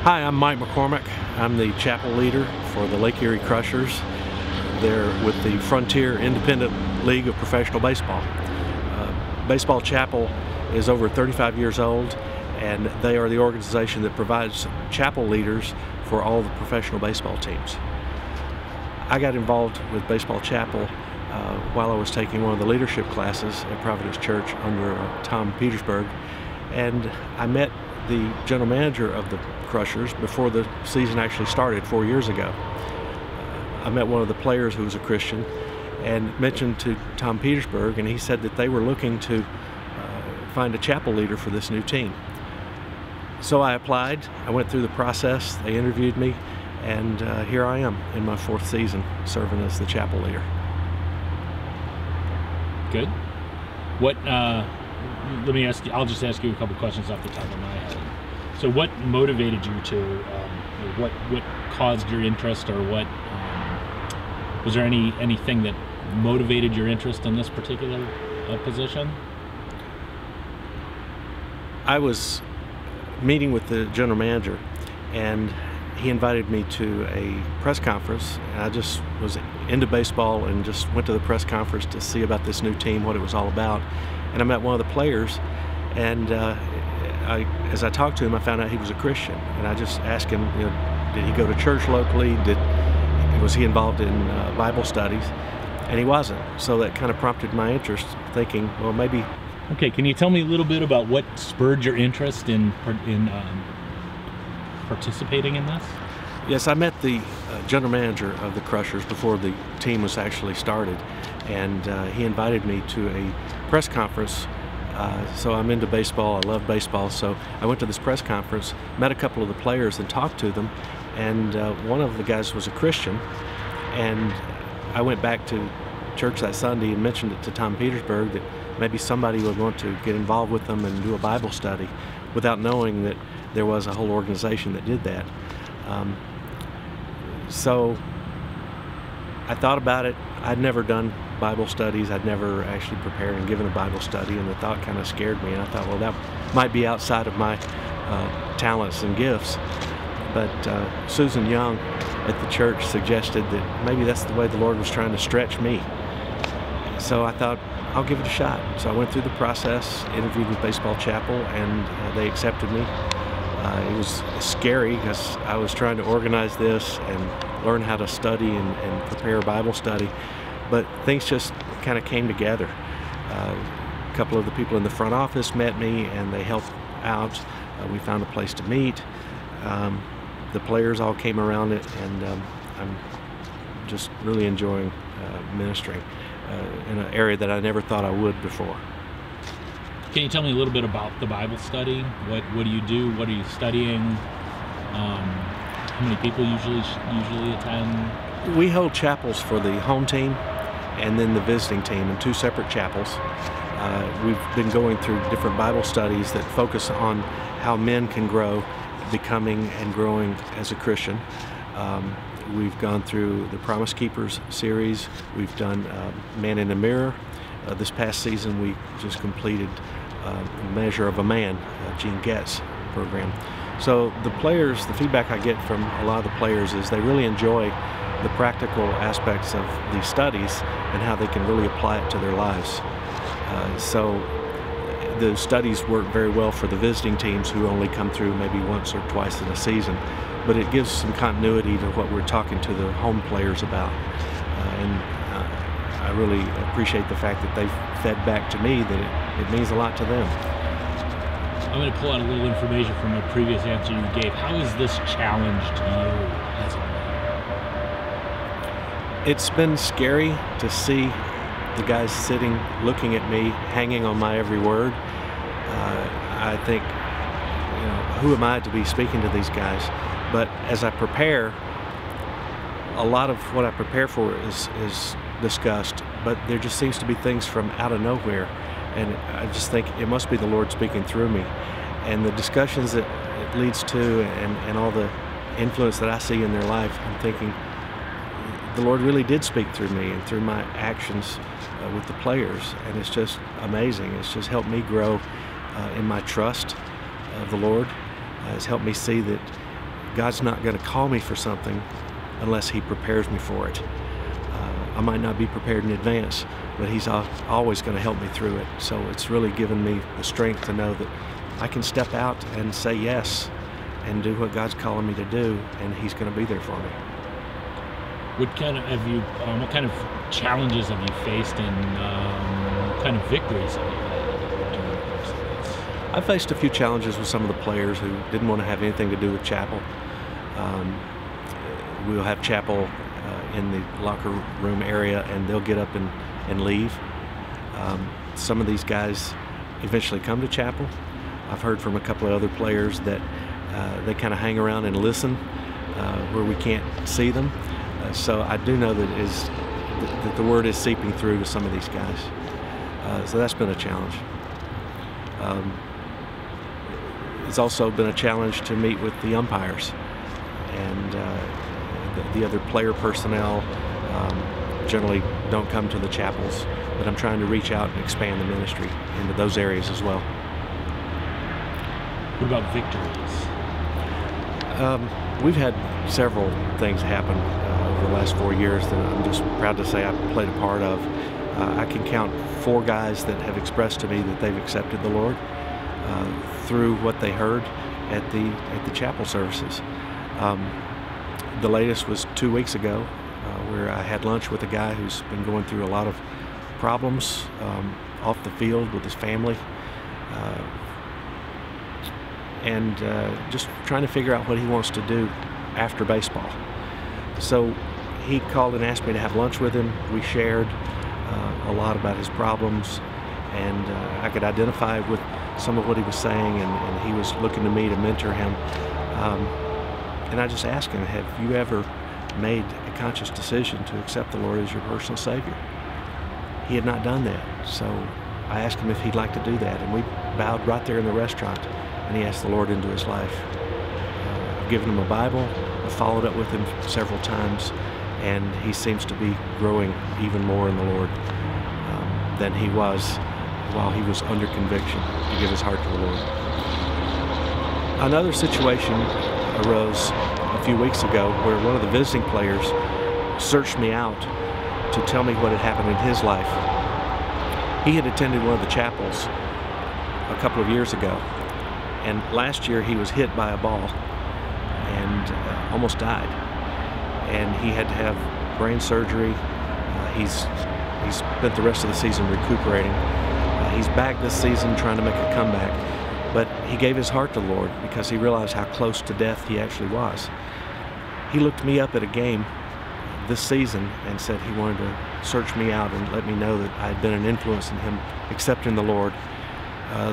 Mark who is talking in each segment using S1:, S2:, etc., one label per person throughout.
S1: Hi, I'm Mike McCormack. I'm the chapel leader for the Lake Erie Crushers. They're with the Frontier Independent League of Professional Baseball. Baseball Chapel is over 35 years old, and they are the organization that provides chapel leaders for all the professional baseball teams. I got involved with Baseball Chapel while I was taking one of the leadership classes at Providence Church under Tom Petersburg, and I met the general manager of the Crushers before the season actually started 4 years ago. I met one of the players who was a Christian and mentioned to Tom Petersburg, and he said that they were looking to find a chapel leader for this new team. So I applied, I went through the process, they interviewed me, and here I am in my 4th season serving as the chapel leader.
S2: Good. What, let me ask you, I'll just ask you a couple questions off the top of my head. So what motivated you to, what caused your interest, or what, was there anything that motivated your interest in this particular position? I was
S1: meeting with the general manager, and he invited me to a press conference, and I just was into baseball and just went to the press conference to see about this new team, what it was all about. And I met one of the players, and as I talked to him, I found out he was a Christian, and I just asked him, you know, did he go to church locally? Was he involved in Bible studies? And he wasn't. So that kind of prompted my interest, thinking, well, maybe.
S2: Okay, can you tell me a little bit about what spurred your interest in participating in this?
S1: Yes, I met the general manager of the Crushers before the team was actually started, and he invited me to a press conference. So I'm into baseball, I love baseball, so I went to this press conference, met a couple of the players and talked to them, and one of the guys was a Christian, and I went back to church that Sunday and mentioned it to Tom Petersburg that maybe somebody would want to get involved with them and do a Bible study, without knowing that there was a whole organization that did that. So I thought about it. I'd never done Bible studies. I'd never actually prepared and given a Bible study, and the thought kind of scared me, and I thought, well, that might be outside of my talents and gifts. But Susan Young at the church suggested that maybe that's the way the Lord was trying to stretch me. So I thought, I'll give it a shot. So I went through the process, interviewed with Baseball Chapel, and they accepted me. It was scary because I was trying to organize this and learn how to study and prepare a Bible study, but things just kind of came together. A couple of the people in the front office met me, and they helped out. We found a place to meet. The players all came around it, and I'm just really enjoying ministering in an area that I never thought I would before.
S2: Can you tell me a little bit about the Bible study? What do you do? What are you studying? How many people usually attend?
S1: We hold chapels for the home team and then the visiting team in 2 separate chapels. We've been going through different Bible studies that focus on how men can grow, becoming and growing as a Christian. We've gone through the Promise Keepers series. We've done Man in the Mirror. This past season we just completed Measure of a Man, Gene Getz program. So the players, the feedback I get from a lot of the players is they really enjoy the practical aspects of these studies and how they can really apply it to their lives. So the studies work very well for the visiting teams who only come through maybe once or twice in a season, but it gives some continuity to what we're talking to the home players about. I really appreciate the fact that they've fed back to me that it means a lot to them.
S2: I'm going to pull out a little information from a previous answer you gave. How has this challenged you as a man?
S1: It's been scary to see the guys sitting, looking at me, hanging on my every word. I think, you know, who am I to be speaking to these guys? But as I prepare, a lot of what I prepare for is discussed, but there just seems to be things from out of nowhere, and I just think it must be the Lord speaking through me. And the discussions that it leads to, and all the influence that I see in their life, I'm thinking the Lord really did speak through me and through my actions with the players, and it's just amazing. It's just helped me grow in my trust of the Lord. It's helped me see that God's not going to call me for something unless He prepares me for it. I might not be prepared in advance, but He's always going to help me through it. So it's really given me the strength to know that I can step out and say yes and do what God's calling me to do, and He's going to be there for me.
S2: What kind of challenges have you faced, and what kind of victories have you had during the course of this?
S1: I faced a few challenges with some of the players who didn't want to have anything to do with chapel. We'll have chapel in the locker room area, and they'll get up and leave. Some of these guys eventually come to chapel. I've heard from a couple of other players that they kind of hang around and listen where we can't see them. So I do know that the word is seeping through to some of these guys. So that's been a challenge. It's also been a challenge to meet with the umpires and the other player personnel. Generally don't come to the chapels, but I'm trying to reach out and expand the ministry into those areas as well.
S2: What about victories?
S1: We've had several things happen over the last 4 years that I'm just proud to say I played a part of. I can count 4 guys that have expressed to me that they've accepted the Lord through what they heard at the chapel services. The latest was 2 weeks ago, where I had lunch with a guy who's been going through a lot of problems off the field with his family. And just trying to figure out what he wants to do after baseball. So he called and asked me to have lunch with him. We shared a lot about his problems, and I could identify with some of what he was saying, and he was looking to me to mentor him. And I just asked him, have you ever made a conscious decision to accept the Lord as your personal Savior? He had not done that, so I asked him if he'd like to do that, and we bowed right there in the restaurant, and he asked the Lord into his life. I've given him a Bible. I followed up with him several times, and he seems to be growing even more in the Lord than he was while he was under conviction to give his heart to the Lord. Another situation arose a few weeks ago where one of the visiting players searched me out to tell me what had happened in his life. He had attended one of the chapels a couple of years ago, and last year he was hit by a ball and almost died. And he had to have brain surgery. He's spent the rest of the season recuperating. He's back this season trying to make a comeback. But he gave his heart to the Lord because he realized how close to death he actually was. He looked me up at a game this season and said he wanted to search me out and let me know that I had been an influence in him accepting the Lord.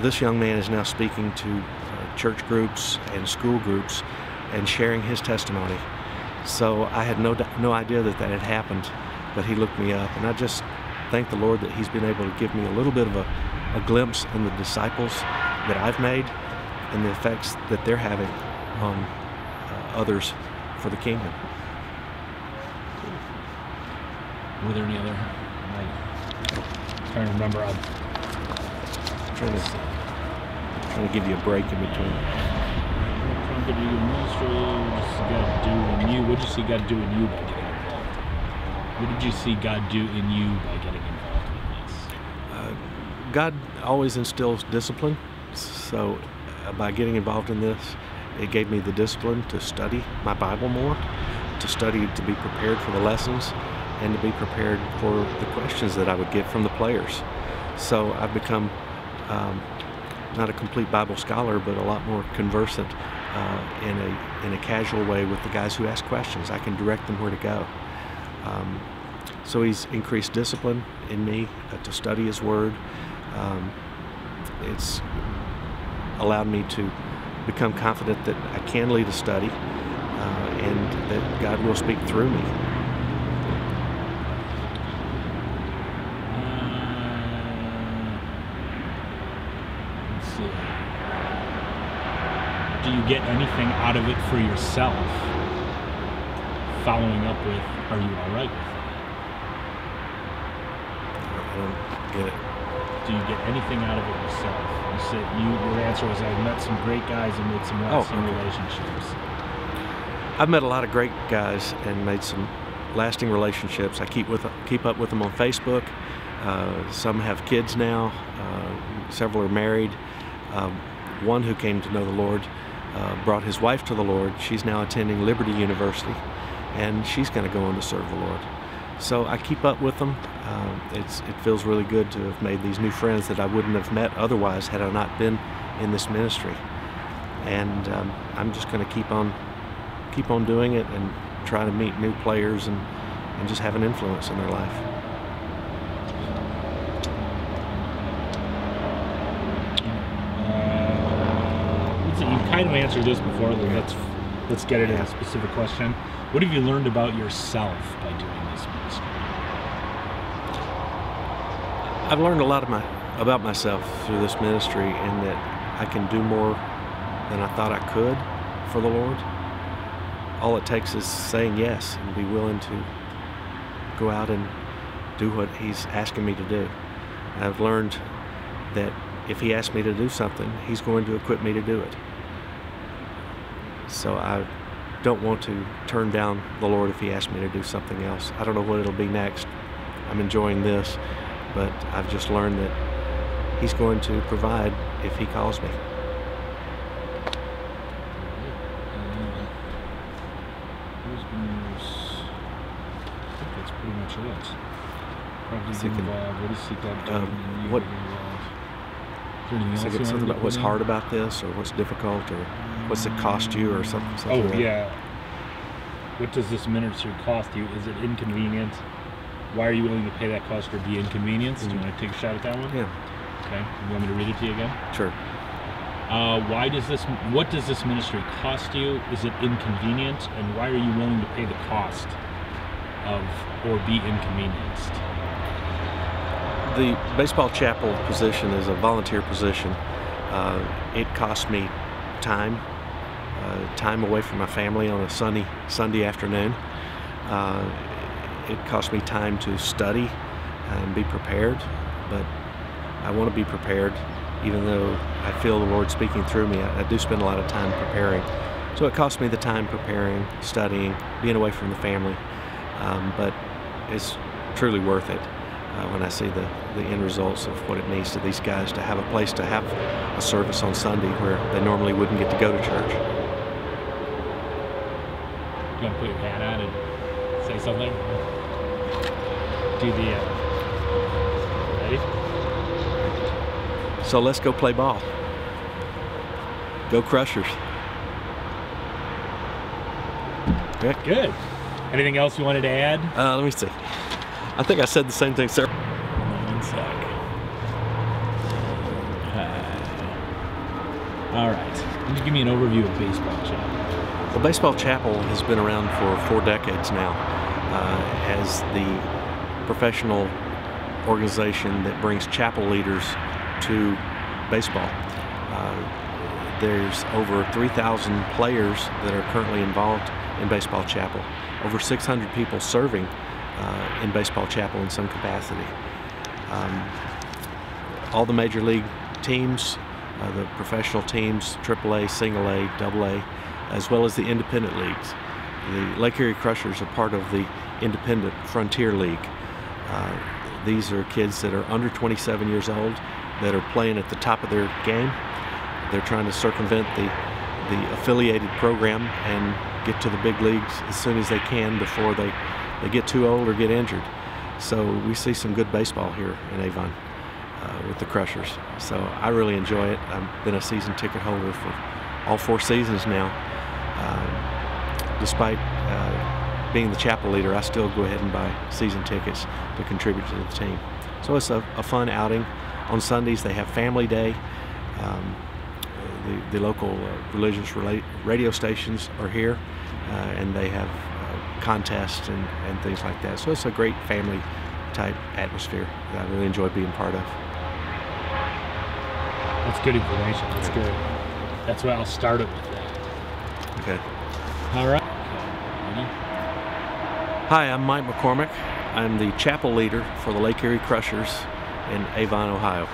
S1: This young man is now speaking to church groups and school groups and sharing his testimony. So I had no idea that had happened, but he looked me up, and I just thank the Lord that he's been able to give me a little bit of a glimpse in the disciples that I've made and the effects that they're having on others for the kingdom.
S2: Were there any other? I'm trying to remember. I'm
S1: trying to give you a break in between.
S2: What did you see God do in you by getting involved? What did you see God do in you by getting involved in this?
S1: God always instills discipline. So by getting involved in this, it gave me the discipline to study my Bible more, to study to be prepared for the lessons, and to be prepared for the questions that I would get from the players. So I've become not a complete Bible scholar, but a lot more conversant in a casual way with the guys who ask questions. I can direct them where to go. So he's increased discipline in me to study his word. It's allowed me to become confident that I can lead a study and that God will speak through me.
S2: Let's see. Do you get anything out of it for yourself? Following up with, are you all right with it?
S1: I don't get it.
S2: Do you get anything out of it yourself? You said your answer was, I met some great guys and made some lasting relationships.
S1: I've met a lot of great guys and made some lasting relationships. I keep up with them on Facebook. Some have kids now. Several are married. One who came to know the Lord brought his wife to the Lord. She's now attending Liberty University, and she's going to go on to serve the Lord. So I keep up with them. It feels really good to have made these new friends that I wouldn't have met otherwise had I not been in this ministry. And I'm just going to keep on doing it and try to meet new players and just have an influence in their life.
S2: You kind of answered this before. Let's get into a specific question. What have you learned about yourself by doing this ministry?
S1: I've learned a lot about myself through this ministry, in that I can do more than I thought I could for the Lord. All it takes is saying yes and be willing to go out and do what He's asking me to do. And I've learned that if He asks me to do something, He's going to equip me to do it. So I don't want to turn down the Lord if He asks me to do something else. I don't know what it'll be next. I'm enjoying this, but I've just learned that He's going to provide if He calls me.
S2: I think that's pretty much it. Probably get involved. What does God do?
S1: What?
S2: Something
S1: Something about what's hard about this, or what's difficult, or what's it cost you, or something.
S2: Oh
S1: like
S2: yeah. What does this ministry cost you? Is it inconvenient? Why are you willing to pay that cost or be inconvenienced? Do you want to take a shot at that one?
S1: Yeah.
S2: Okay. You want me to read it to you again?
S1: Sure.
S2: What does this ministry cost you? Is it inconvenient? And why are you willing to pay the cost of or be inconvenienced?
S1: The baseball chapel position is a volunteer position. It cost me time away from my family on a Sunday afternoon. It cost me time to study and be prepared, but I want to be prepared, even though I feel the Lord speaking through me. I do spend a lot of time preparing. So it cost me the time preparing, studying, being away from the family, but it's truly worth it when I see the end results of what it means to these guys to have a place to have a service on Sunday where they normally wouldn't get to go to church.
S2: You want to put your hat on and say something? Do the ready?
S1: So let's go play ball. Go Crushers.
S2: Good. Anything else you wanted to add?
S1: Let me see. I think I said the same thing, sir.
S2: One sec. All right. Can you give me an overview of Baseball Chapel?
S1: Well, Baseball Chapel has been around for 4 decades now as the professional organization that brings chapel leaders to baseball. There's over 3,000 players that are currently involved in Baseball Chapel. Over 600 people serving in Baseball Chapel in some capacity. All the major league teams, the professional teams, AAA, Single A, AA, as well as the independent leagues. The Lake Erie Crushers are part of the Independent Frontier League. These are kids that are under 27 years old that are playing at the top of their game. They're trying to circumvent the affiliated program and get to the big leagues as soon as they can before they get too old or get injured. So we see some good baseball here in Avon with the Crushers. So I really enjoy it. I've been a season ticket holder for all 4 seasons now. Despite being the chapel leader, I still go ahead and buy season tickets to contribute to the team. So it's a fun outing. On Sundays they have Family Day. The local religious radio stations are here, and they have contests and things like that. So it's a great family type atmosphere that I really enjoy being part of.
S2: That's good information. That's good. That's why I'll start it with that.
S1: Okay.
S2: All right.
S1: Hi, I'm Mike McCormack. I'm the chapel leader for the Lake Erie Crushers in Avon, Ohio.